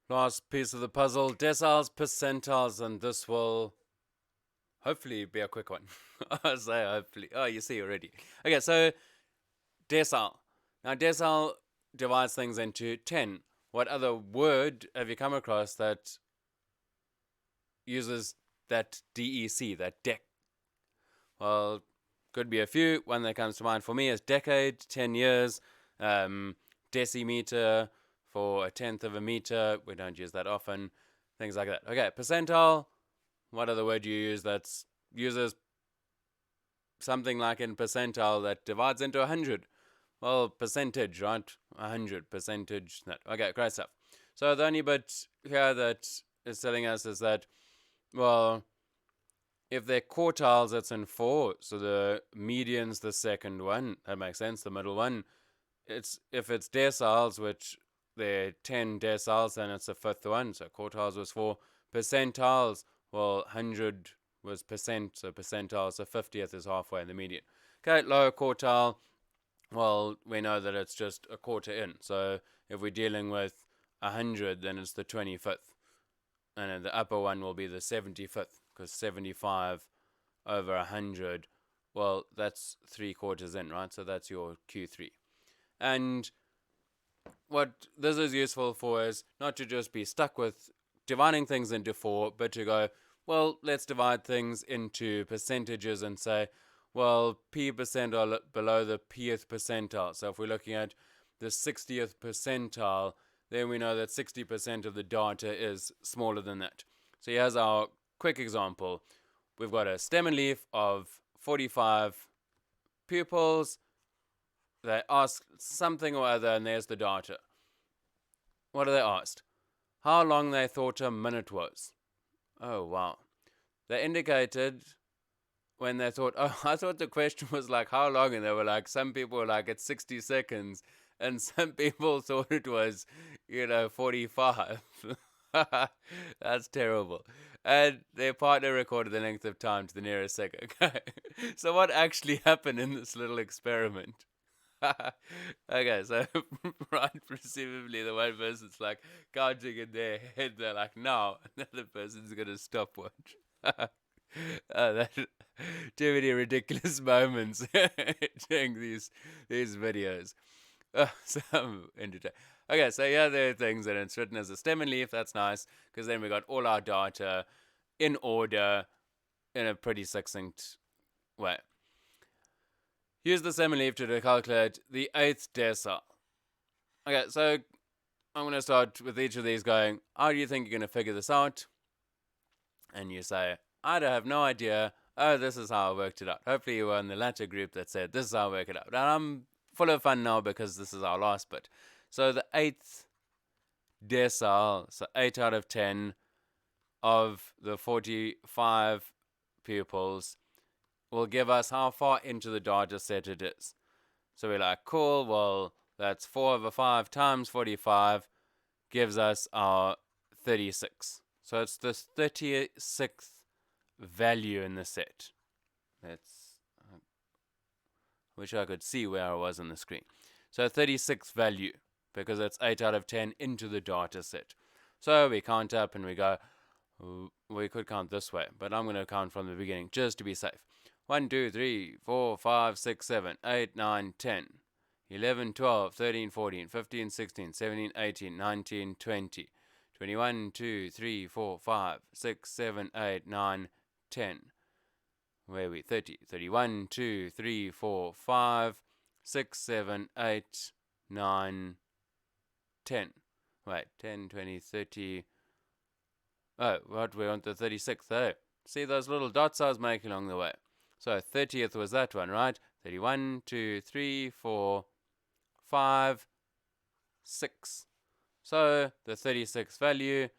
Last piece of the puzzle, deciles, percentiles, and this will hopefully be a quick one. I say hopefully. Oh, you see already. Okay, so decile. Now, decile divides things into 10. What other word have you come across that uses that DEC, that dec? Well, could be a few. One that comes to mind for me is decade, 10 years, decimeter for a tenth of a meter. We don't use that often. Things like that. Okay, percentile. What other word do you use that uses something like in percentile that divides into 100? Well, percentage, right? 100 percentage. That. Okay, great stuff. So the only bit here that is telling us is that, well, if they're quartiles, it's in 4. So the median's the second one. That makes sense. The middle one. If it's deciles, which they're 10 deciles, then it's the fifth one. So quartiles was 4. Percentiles, well, 100 was percent. So percentiles, so 50th is halfway in the median. Okay, lower quartile. Well, we know that it's just a quarter in. So if we're dealing with 100, then it's the 25th. And then the upper one will be the 75th, because 75 over 100, well, that's 3/4 in, right? So that's your Q3. And what this is useful for is not to just be stuck with dividing things into 4, but to go, well, let's divide things into percentages and say, well, P% are below the Pth percentile. So if we're looking at the 60th percentile, then we know that 60% of the data is smaller than that. So here's our quick example. We've got a stem and leaf of 45 pupils. They asked something or other, and there's the data. What are they asked? How long they thought a minute was. Oh, wow. They indicated when they thought, oh, I thought the question was like, how long? And they were like, some people were like, it's 60 seconds. And some people thought it was, 45. That's terrible. And their partner recorded the length of time to the nearest second. So, what actually happened in this little experiment? Okay, so right, presumably the one person's like counting in their head. They're like, "No," another person's gonna stopwatch. That too many ridiculous moments during these videos. Some entertaining. Okay, so yeah, there are things, and it's written as a stem and leaf. That's nice because then we got all our data in order in a pretty succinct way. Use the stem and leaf to calculate the 8th decile. Okay, so I'm going to start with each of these going, how do you think you're going to figure this out? And you say, I don't have no idea. Oh, this is how I worked it out. Hopefully you were in the latter group that said, this is how I work it out. And I'm full of fun now because this is our last bit. So the 8th decile, so 8 out of 10 of the 45 pupils, will give us how far into the data set it is. So we're like, cool, well, that's 4 over 5 times 45 gives us our 36. So it's the 36th value in the set. That's, I wish I could see where I was on the screen. So 36th value, because it's 8 out of 10 into the data set. So we count up and we go, we could count this way, but I'm going to count from the beginning just to be safe. 1, 2, 3, 4, 5, 6, 7, 8, 9, 10, 11, 12, 13, 14, 15, 16, 17, 18, 19, 20, 21, 2, 3, 4, 5, 6, 7, 8, 9, 10. Where are we? 30, 31, 2, 3, 4, 5, 6, 7, 8, 9, 10. Wait, 10, 20, 30. Oh, what? We're on the 36th. Oh, see those little dots I was making along the way. So 30th was that one, right? 31, 2, 3, 4, 5, 6. So the 36th value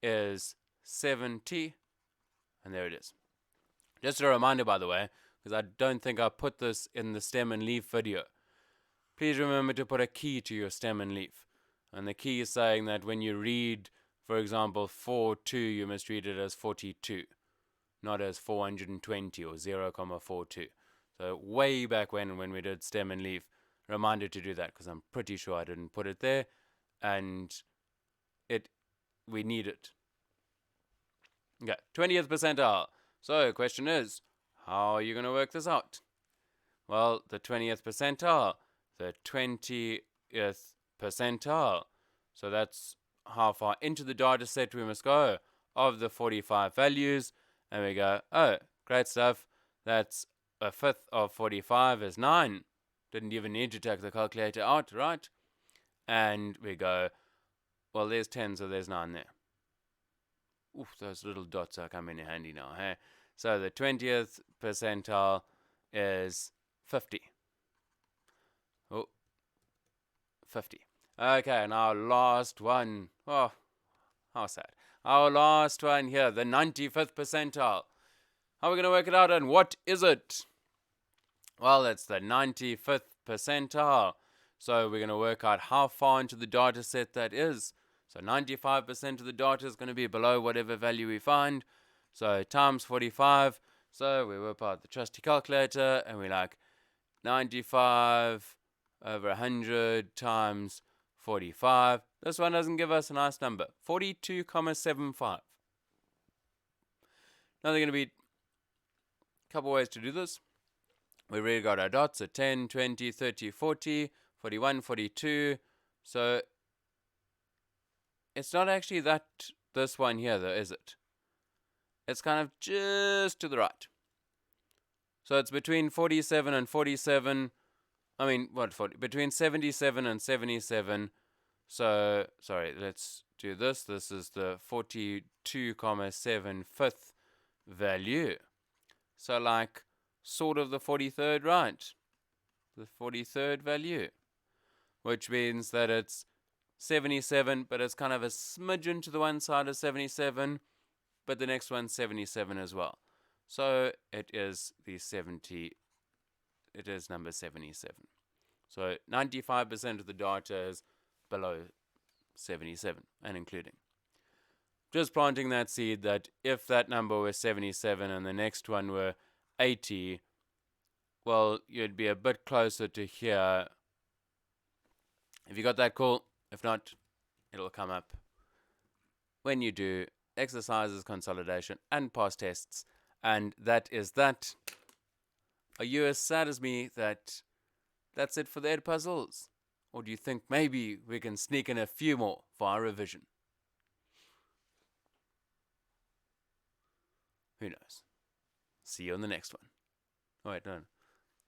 is 70. And there it is. Just a reminder, by the way, because I don't think I put this in the stem and leaf video. Please remember to put a key to your stem and leaf. And the key is saying that when you read, for example, 42, you must read it as 42, not as 420 or 0.42. So way back when we did stem and leaf, reminder to do that because I'm pretty sure I didn't put it there. And it we need it. Okay, 20th percentile. So, question is, how are you going to work this out? Well, the 20th percentile, the 20th percentile. So that's how far into the data set we must go of the 45 values. And we go, oh, great stuff. That's a fifth of 45 is 9. Didn't even need to take the calculator out, right? And we go, well, there's 10, so there's 9 there. Oof, those little dots are coming in handy now, hey? So the 20th percentile is 50. Oh, 50. Okay, and our last one. Oh, how sad. Our last one here, the 95th percentile. How are we going to work it out, and what is it? Well, it's the 95th percentile. So we're going to work out how far into the data set that is. So 95% of the data is going to be below whatever value we find. So times 45. So we whip out the trusty calculator and we're like 95 over 100 times 45. This one doesn't give us a nice number. 42,75. Now there's going to be a couple ways to do this. We already got our dots at 10, 20, 30, 40, 41, 42. So it's not actually this one here though, is it? It's kind of just to the right. So it's between 47 and 47. I mean, what, 40? Between 77 and 77. So, sorry, let's do this. This is the 42,75th value. So like sort of the 43rd, right? The 43rd value. Which means that it's 77, but it's kind of a smidgen to the one side of 77, but the next one's 77 as well. So it is number 77. So 95% of the data is below 77 and including. Just planting that seed that if that number were 77 and the next one were 80, well, you'd be a bit closer to here. If you got that, cool. If not, it'll come up when you do exercises, consolidation, and past tests. And that is that. Are you as sad as me that that's it for the Ed puzzles? Or do you think maybe we can sneak in a few more for our revision? Who knows? See you on the next one. Oh, wait, no.